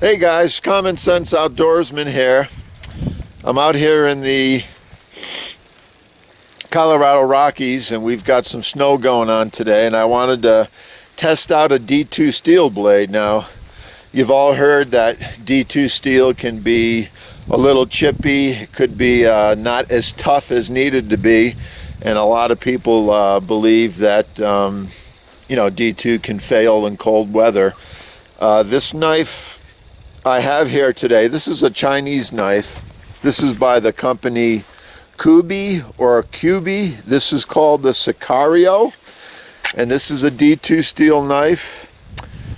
Hey guys, Common Sense Outdoorsman here. I'm out here in the Colorado Rockies and we've got some snow going on today, and I wanted to test out a D2 steel blade. Now, you've all heard that D2 steel can be a little chippy, it could be not as tough as needed to be, and a lot of people believe that D2 can fail in cold weather. This knife I have here today, this is a Chinese knife. This is by the company Kubey or Kubey. This is called the Sicario, and this is a D2 steel knife.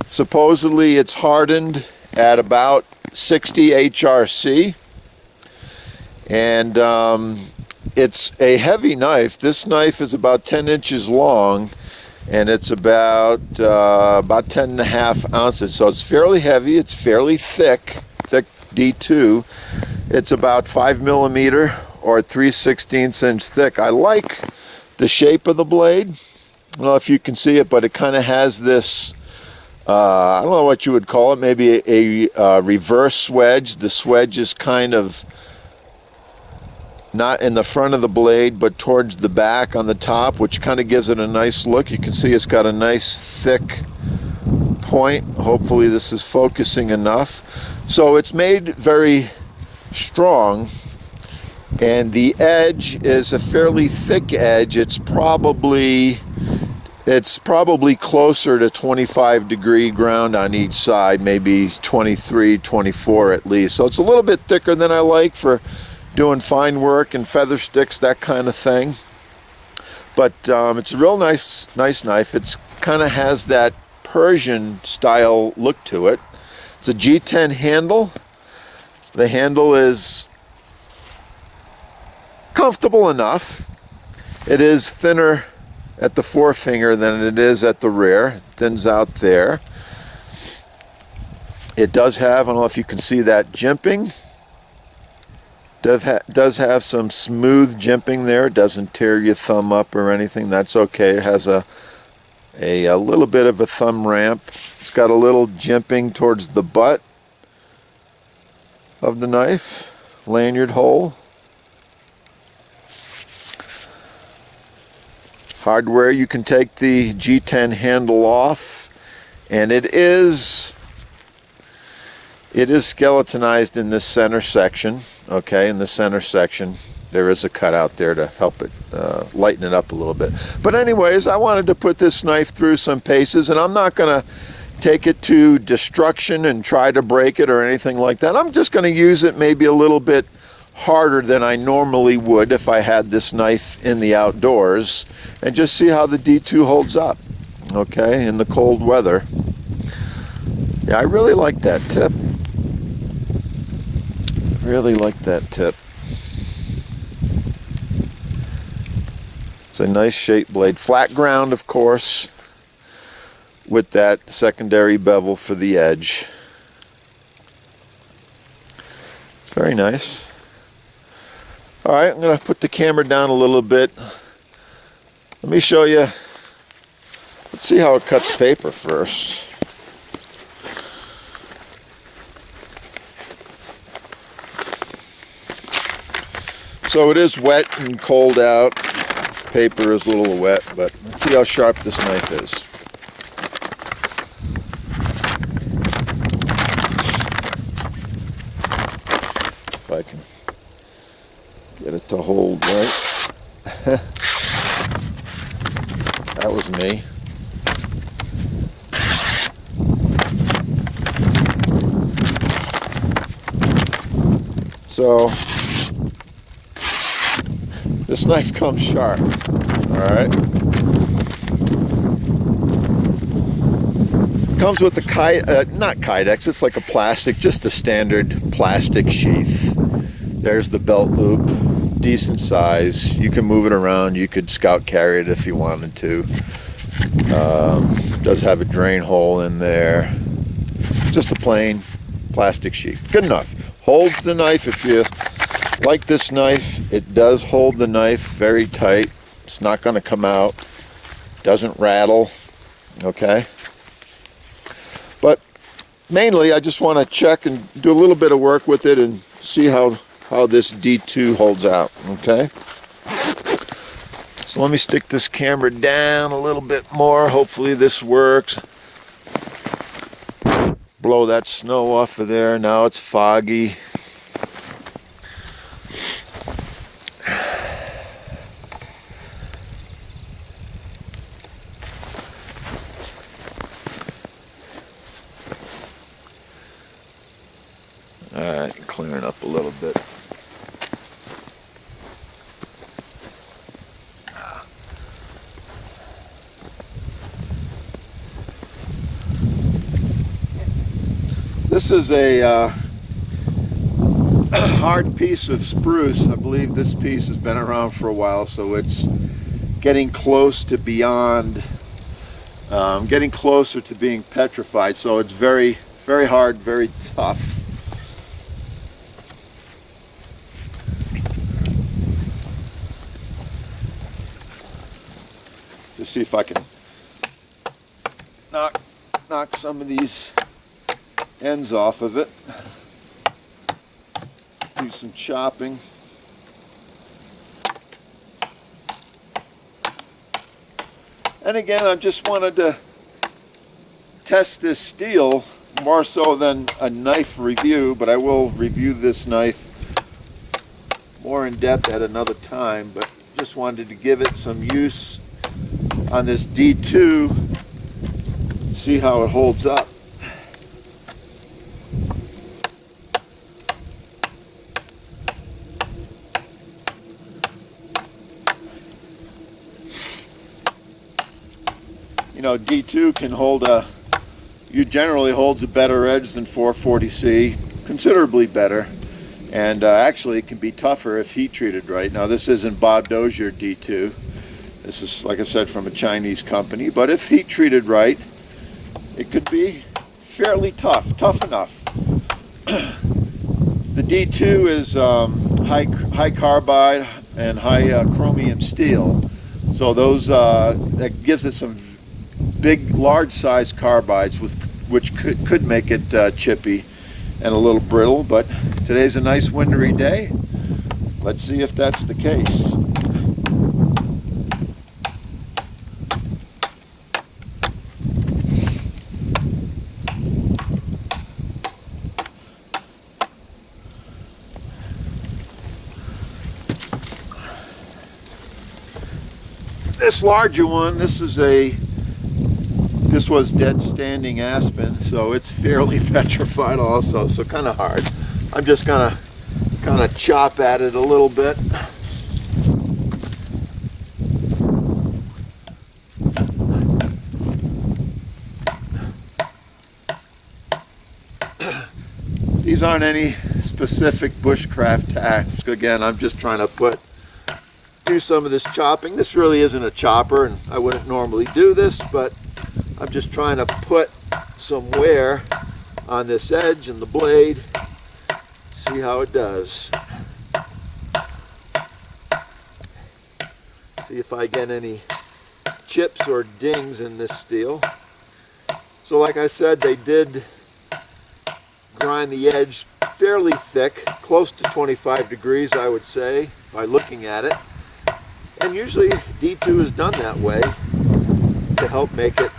Supposedly it's hardened at about 60 HRC, and it's a heavy knife. This knife is about 10 inches long, and it's about 10.5 ounces, so it's fairly heavy. It's fairly thick D2. It's about 5 millimeter or 3/16 inch thick. I like the shape of the blade. I don't know if you can see it, but it kind of has this I don't know what you would call it, maybe a reverse swedge. The swedge is kind of not in the front of the blade, but towards the back on the top, which kind of gives it a nice look. You can see it's got a nice thick point. Hopefully this is focusing enough. So it's made very strong, and the edge is a fairly thick edge. It's probably closer to 25-degree ground on each side, maybe 23, 24 at least. So it's a little bit thicker than I like for doing fine work and feather sticks, that kind of thing. But it's a real nice knife. It's kind of has that Persian style look to it. It's a G10 handle. The handle is comfortable enough. It is thinner at the forefinger than it is at the rear. It thins out there. It does have, I don't know if you can see that jimping. Does have some smooth jimping there. It doesn't tear your thumb up or anything. That's okay. It has a little bit of a thumb ramp. It's got a little jimping towards the butt of the knife, lanyard hole. Hardware, you can take the G10 handle off, and it is skeletonized in this center section. Okay, in the center section there is a cutout there to help it lighten it up a little bit. But anyways, I wanted to put this knife through some paces, and I'm not going to take it to destruction and try to break it or anything like that. I'm just going to use it maybe a little bit harder than I normally would if I had this knife in the outdoors, and just see how the D2 holds up, okay, in the cold weather. Yeah, I really like that tip. Really like that tip. It's a nice shaped blade. Flat ground, of course, with that secondary bevel for the edge. Very nice. All right, I'm going to put the camera down a little bit. Let me show you. Let's see how it cuts paper first. So it is wet and cold out. This paper is a little wet, but let's see how sharp this knife is. If I can get it to hold right. That was me. So this knife comes sharp, all right? It comes with the not Kydex, it's like a plastic, just a standard plastic sheath. There's the belt loop, decent size. You can move it around, you could scout carry it if you wanted to. Does have a drain hole in there. Just a plain plastic sheath, good enough. Holds the knife. If you like this knife, it does hold the knife very tight. It's not going to come out. Doesn't rattle. Okay. But mainly I just want to check and do a little bit of work with it and see how this D2 holds out, okay? So let me stick this camera down a little bit more. Hopefully this works. Blow that snow off of there. Now it's foggy. Alright, clearing up a little bit. This is a hard piece of spruce. I believe this piece has been around for a while, so it's getting close to beyond, getting closer to being petrified. So it's very, very hard, very tough. Just see if I can knock some of these ends off of it. Do some chopping. And again, I just wanted to test this steel more so than a knife review, but I will review this knife more in depth at another time, but just wanted to give it some use on this D2, see how it holds up. You know, D2 can hold generally holds a better edge than 440C, considerably better, and actually it can be tougher if heat treated right. Now this isn't Bob Dozier D2. This is, like I said, from a Chinese company, but if heat treated right, it could be fairly tough enough. The D2 is high carbide and high chromium steel, so those that gives it some big, large size carbides which could make it chippy and a little brittle. But today's a nice wintry day. Let's see if that's the case. This larger one, this was dead standing aspen, so it's fairly petrified also, so kind of hard. I'm just gonna kind of chop at it a little bit. These aren't any specific bushcraft tasks. Again, I'm just trying to do some of this chopping. This really isn't a chopper, and I wouldn't normally do this, but I'm just trying to put some wear on this edge and the blade. See how it does. See if I get any chips or dings in this steel. So like I said, they did grind the edge fairly thick, close to 25 degrees I would say, by looking at it. And usually D2 is done that way to help make it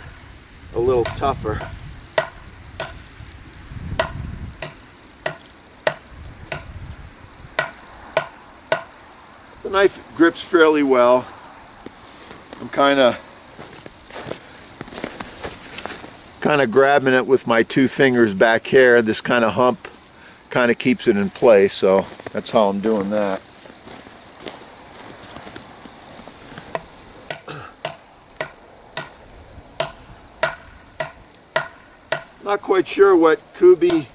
a little tougher. The knife grips fairly well. I'm kind of grabbing it with my two fingers back here. This kind of hump kind of keeps it in place, so that's how I'm doing that. Not quite sure what Kubey,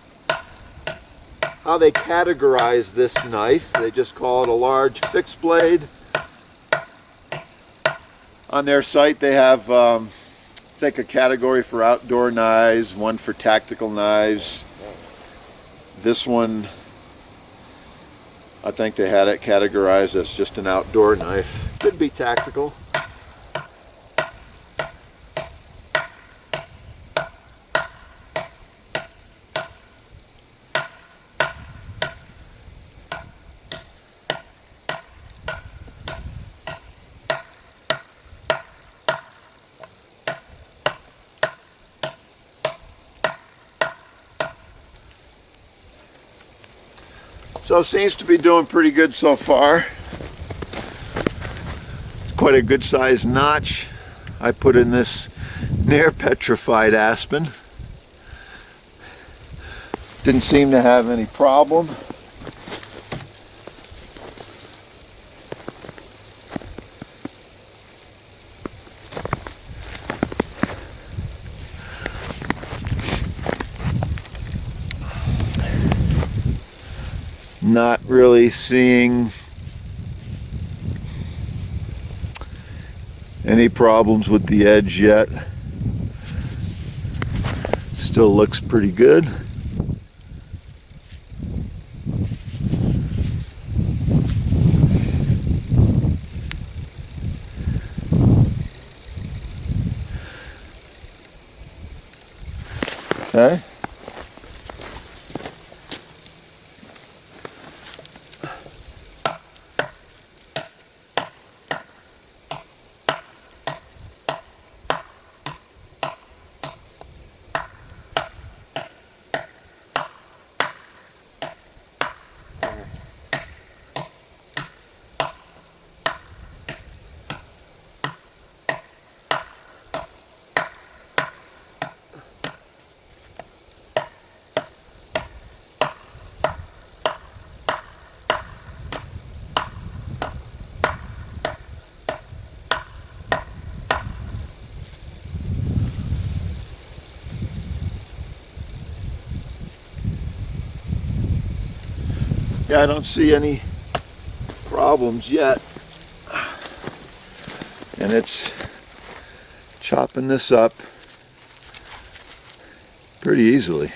how they categorize this knife. They just call it a large fixed blade. On their site they have I think a category for outdoor knives, one for tactical knives. This one, I think they had it categorized as just an outdoor knife. Could be tactical. So it seems to be doing pretty good so far. It's quite a good sized notch. I put in this near petrified aspen. Didn't seem to have any problem. Not really seeing any problems with the edge yet. Still looks pretty good. Okay. Yeah, I don't see any problems yet. And it's chopping this up pretty easily.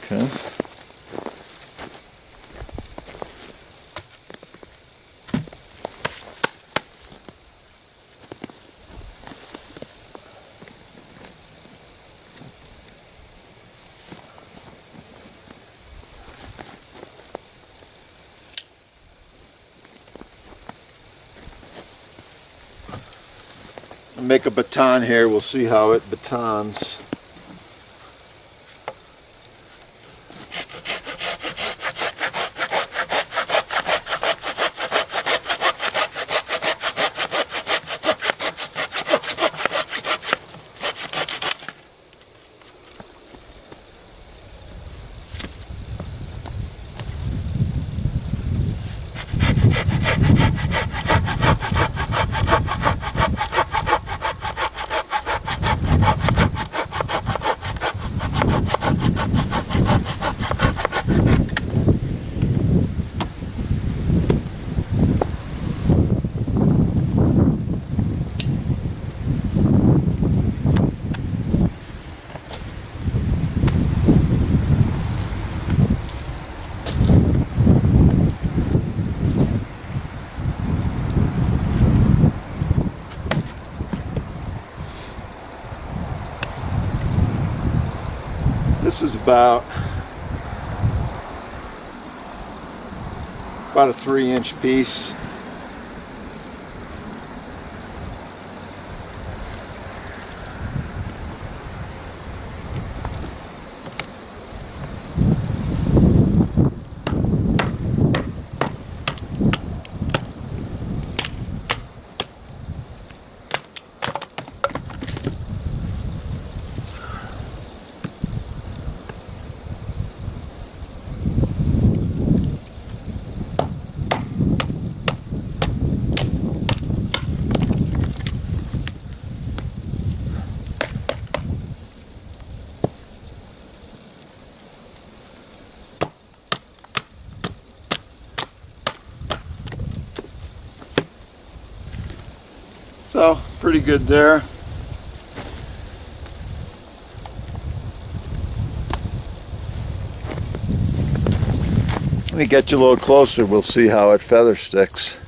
Okay. Make a baton here, we'll see how it batons. This is about a 3-inch piece. So, pretty good there. Let me get you a little closer, we'll see how it feather sticks.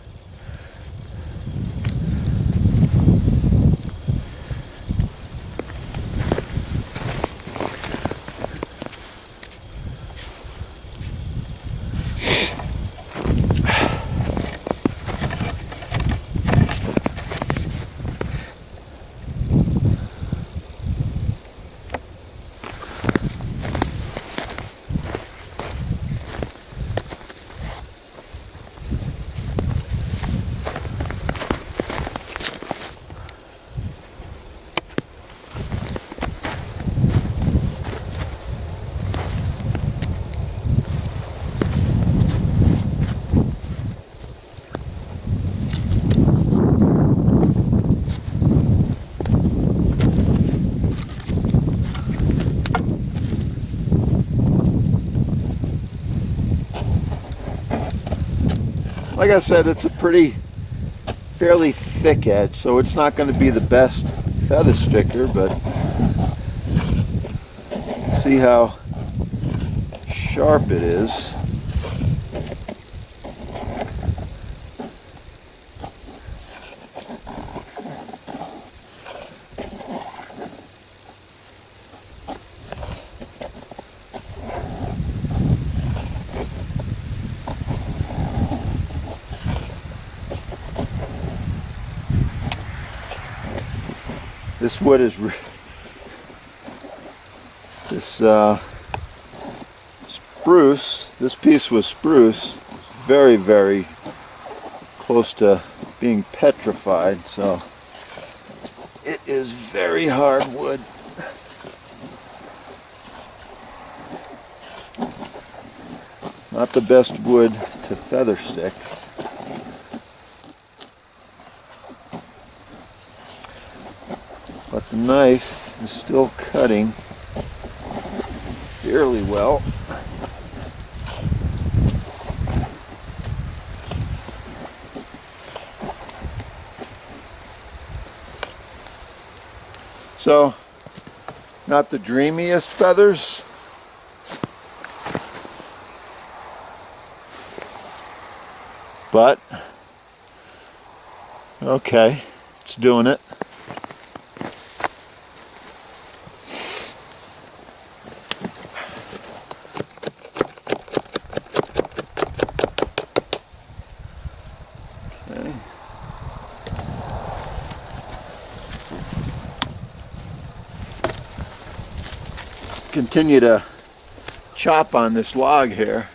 like I said, it's a fairly thick edge, so it's not going to be the best feather sticker, but see how sharp it is. This wood is spruce. This piece was spruce, very, very close to being petrified, so it is very hard wood. Not the best wood to feather stick. But the knife is still cutting fairly well. So, not the dreamiest feathers, but okay, it's doing it. Okay. Continue to chop on this log here.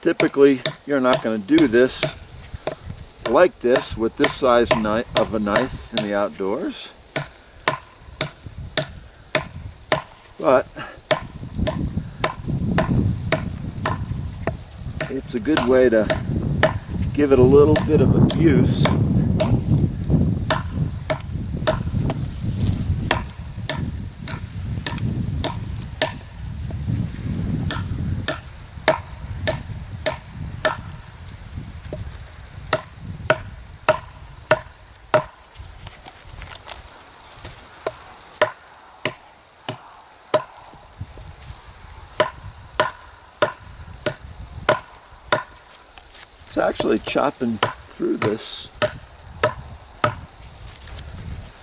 Typically, you're not going to do this like this with this size of a knife in the outdoors, but it's a good way to give it a little bit of abuse. It's actually chopping through this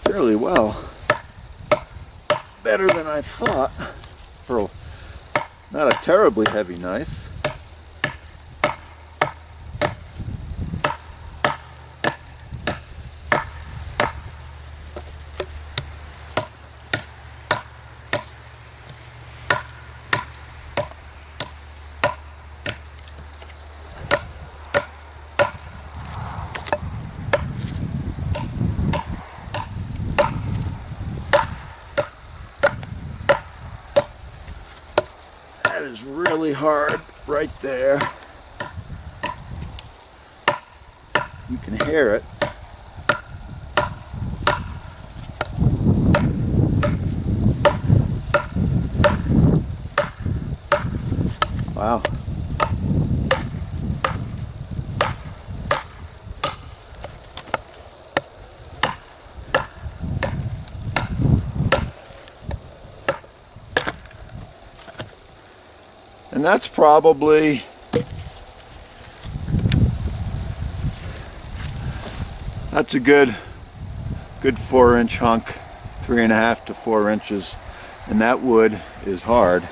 fairly well. Better than I thought for not a terribly heavy knife. That is really hard right there. You can hear it. Wow. And that's probably a good 4-inch hunk, 3.5 to 4 inches, and that wood is hard. You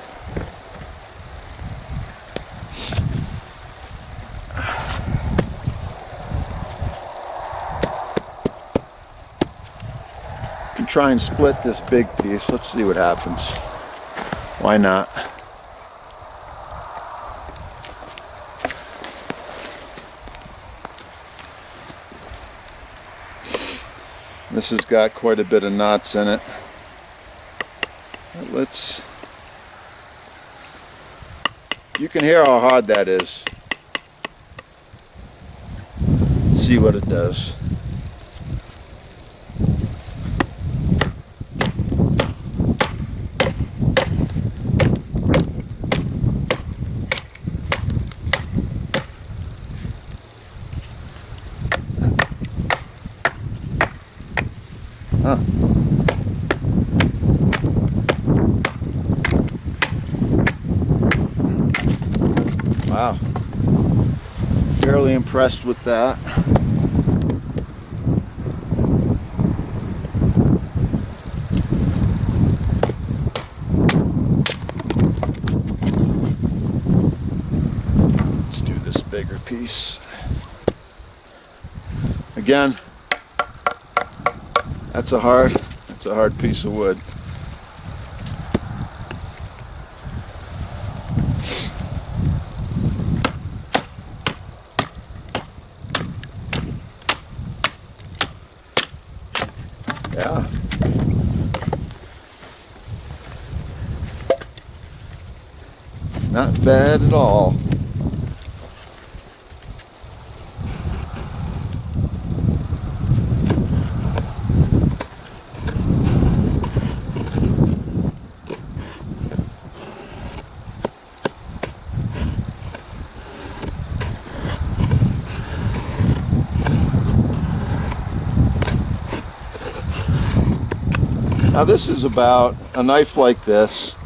can try and split this big piece. Let's see what happens. Why not? This has got quite a bit of knots in it. You can hear how hard that is. Let's see what it does. Huh. Wow. Fairly impressed with that. Let's do this bigger piece. Again, that's a hard piece of wood. Yeah. Not bad at all. Now this is about, a knife like this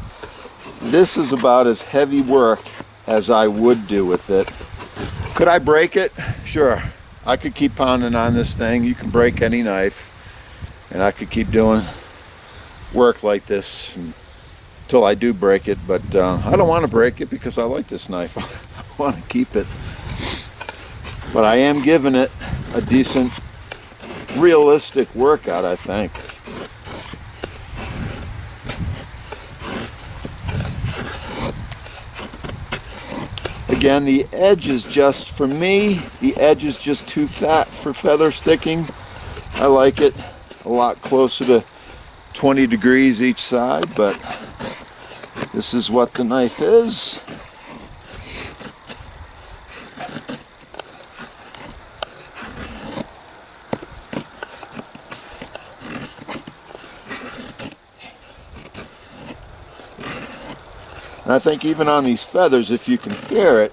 is about as heavy work as I would do with it. Could I break it? Sure. I could keep pounding on this thing. You can break any knife. And I could keep doing work like this until I do break it. But I don't want to break it because I like this knife. I want to keep it. But I am giving it a decent, realistic workout, I think. Again, the edge is just, for me, the edge is just too fat for feather sticking. I like it a lot closer to 20 degrees each side, but this is what the knife is. And I think even on these feathers, if you can hear it,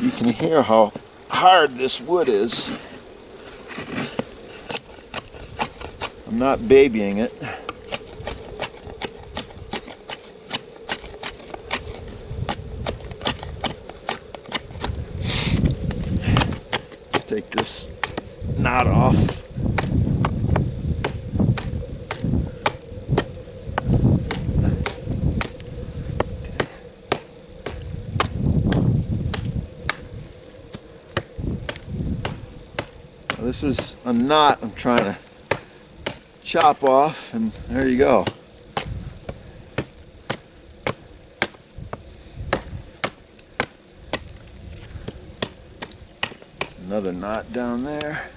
you can hear how hard this wood is. I'm not babying it. Let's take this knot off. This is a knot I'm trying to chop off, and there you go. Another knot down there.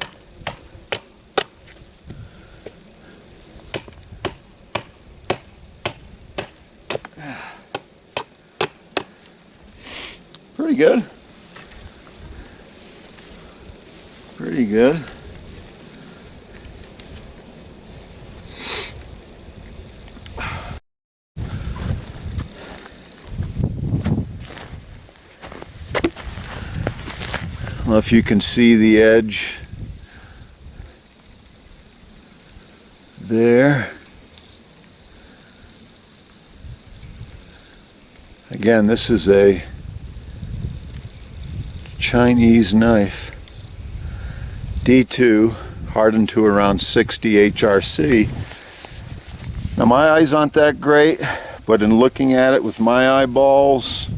Pretty good. Pretty good. I don't know if you can see the edge there. Again, this is a Chinese knife. D2, hardened to around 60 HRC. Now my eyes aren't that great, but in looking at it with my eyeballs,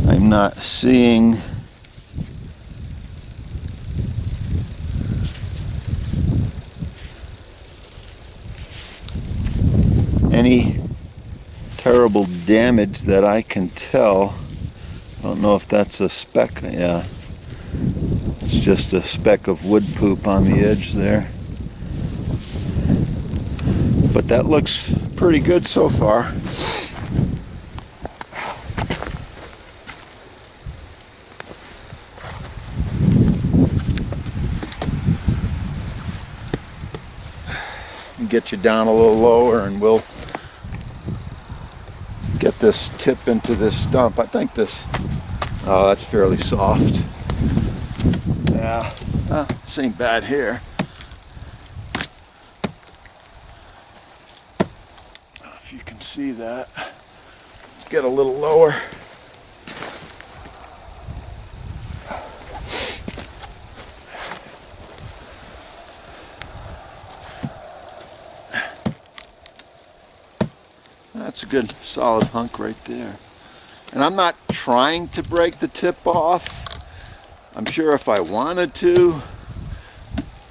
I'm not seeing any terrible damage that I can tell. I don't know if that's a speck. Yeah, it's just a speck of wood poop on the edge there. But that looks pretty good so far. Get you down a little lower and we'll get this tip into this stump. I think this, oh, that's fairly soft. Yeah, this ain't bad here. If you can see that, get a little lower. That's a good solid hunk right there. And I'm not trying to break the tip off. I'm sure if I wanted to,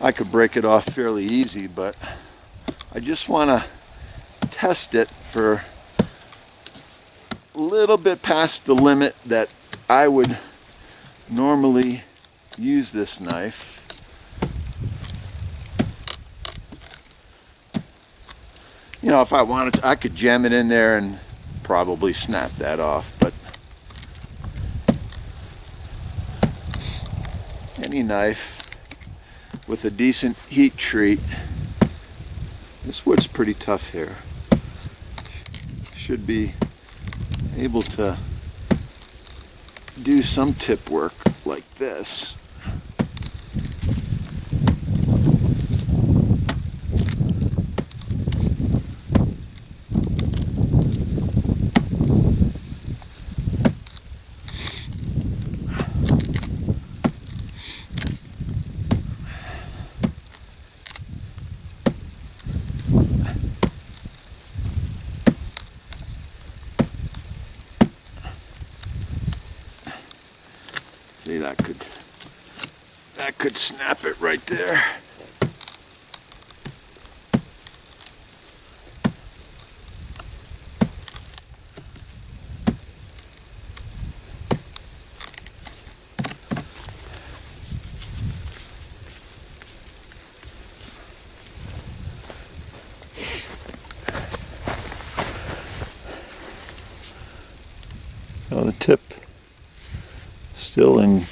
I could break it off fairly easy, but I just want to test it for a little bit past the limit that I would normally use this knife. You know, if I wanted to, I could jam it in there and probably snap that off, but any knife with a decent heat treat, this wood's pretty tough here, should be able to do some tip work like this. See, that could snap it right there. Oh, the tip still in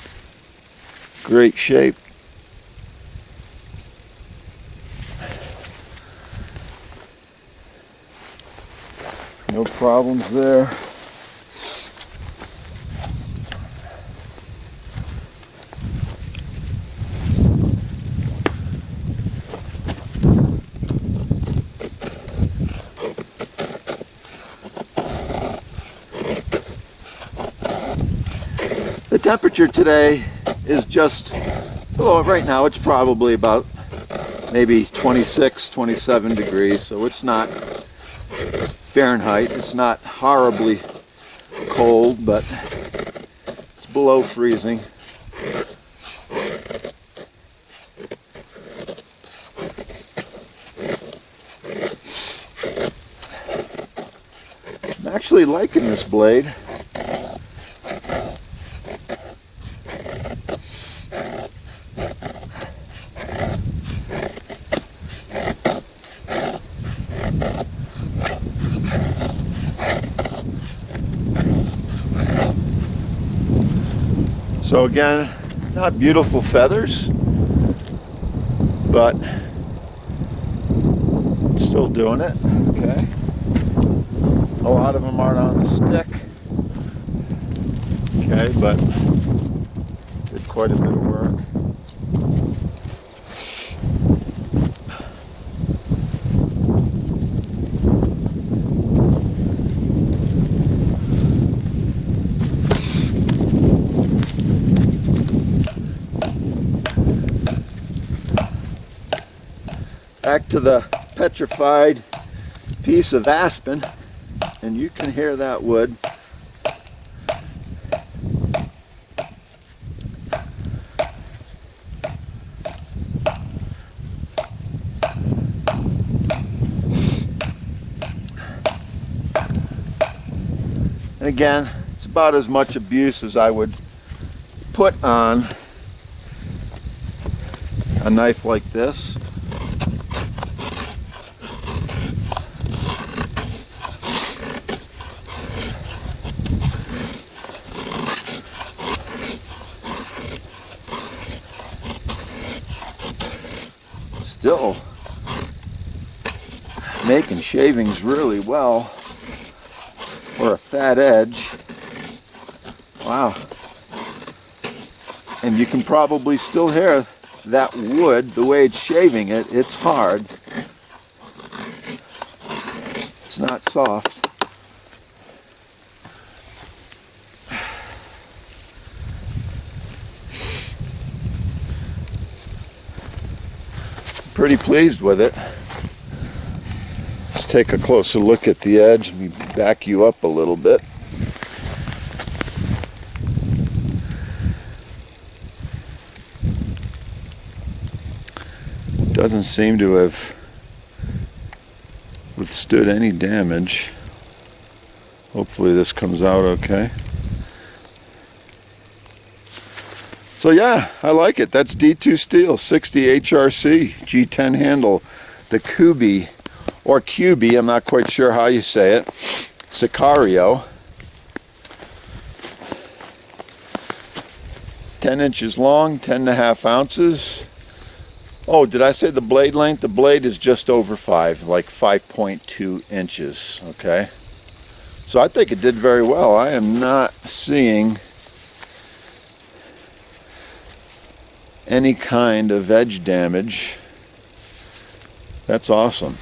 great shape. No problems there. The temperature today is just, well, right now it's probably about maybe 26, 27 degrees, so it's not Fahrenheit, it's not horribly cold, but it's below freezing. I'm actually liking this blade. So again, not beautiful feathers, but it's still doing it. Okay. A lot of them aren't on the stick. Okay, but did quite a bit of work. Back to the petrified piece of aspen, and you can hear that wood. And again, it's about as much abuse as I would put on a knife like this. Still making shavings really well for a fat edge. Wow. And you can probably still hear that wood, the way it's shaving it. It's hard. It's not soft. Pretty pleased with it. Let's take a closer look at the edge. Let me back you up a little bit. Doesn't seem to have withstood any damage. Hopefully this comes out okay. So yeah, I like it. That's D2 steel, 60 HRC, G10 handle, the Kubey, or Kubey, I'm not quite sure how you say it, Sicario. 10 inches long, 10.5 ounces. Oh, did I say the blade length? The blade is just over 5, like 5.2 inches, okay? So I think it did very well. I am not seeing any kind of edge damage. That's awesome.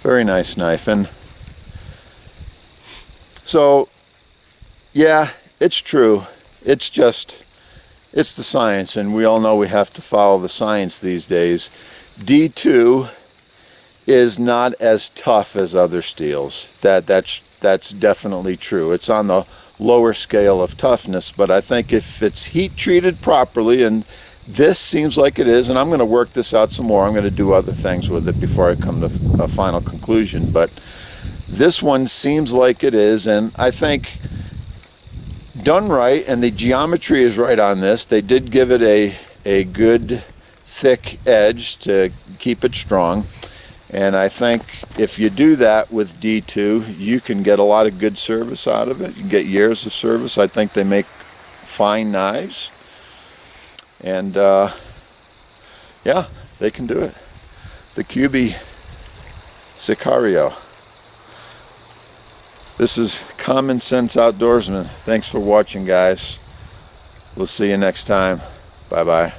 Very nice knife. And so, yeah, it's true. It's the science, and we all know we have to follow the science these days. D2 is not as tough as other steels. That's definitely true. It's on the lower scale of toughness, but I think if it's heat treated properly, and this seems like it is, and I'm going to work this out some more. I'm going to do other things with it before I come to a final conclusion, but this one seems like it is, and I think done right, and the geometry is right on this. They did give it a good thick edge to keep it strong. And I think if you do that with D2, you can get a lot of good service out of it. You can get years of service. I think they make fine knives. And yeah, they can do it. The Kubey Sicario. This is Common Sense Outdoorsman. Thanks for watching, guys. We'll see you next time. Bye-bye.